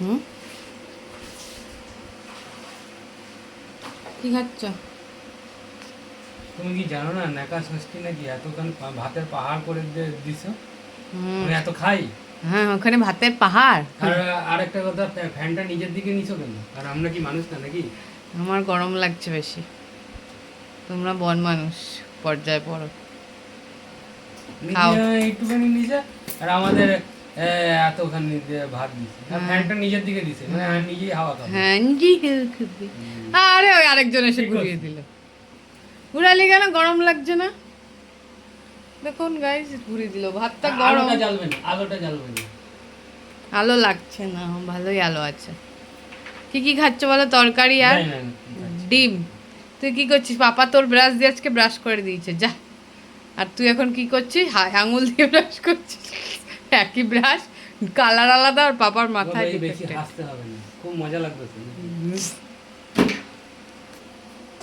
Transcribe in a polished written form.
হুম, কি খাচ্ছ? তুমি কি জানো না নাকা ষষ্ঠী নাকি এতখান ভাতের পাহাড় করে দিছো? হুম, আমি এত খাই। হ্যাঁ ওখানে ভাতের পাহাড়। আর আরেকটা কথা, ফ্যানটা নিজের দিকে নিছো কেন? আর আমরা কি মানুষ না নাকি? আমার গরম লাগছে বেশি, তোমরা বন মানুষ, পর্যায়ে পড়ো। খাও। নিজে একটুখানি নিচে, আর আমাদের এতখানি ভাত দিছে, আর হ্যাঁ, ফ্যানটা নিজের দিকে দিছে, মানে আমি নিজেই হাওয়া খাবো। হ্যাঁ জি খুবই। আরে ওই আরেকজন এসে ঠিক ঘুরিয়ে আছে। দিল। ঘুরালি কেন? গরম লাগছে না? দেখুন গাইস, ঘুরিয়ে দিল, ভাতটা গরম। আলোটা জ্বালবে না, আলোটা জ্বালবে না। আলো লাগছে না, ভালোই আলো আছে। কি কি খাচ্ছ বলো? তরকারি আর জানি না আমি কি খাচ্ছি। ডিম। তুই কি করছিস? পাপা তোর ব্রাশ দিয়ে আজকে ব্রাশ করে দিয়েছে, যা। আর তুই এখন কি করছিস? আঙুল দিয়ে ব্রাশ করছিস। একই ব্রাশ, কালার আলাদা, আর পাপার তোমাকে মাথায় বেশি ডিফেক্টেড। হাসতে হবে না, খুব মজা লাগবে শুনে।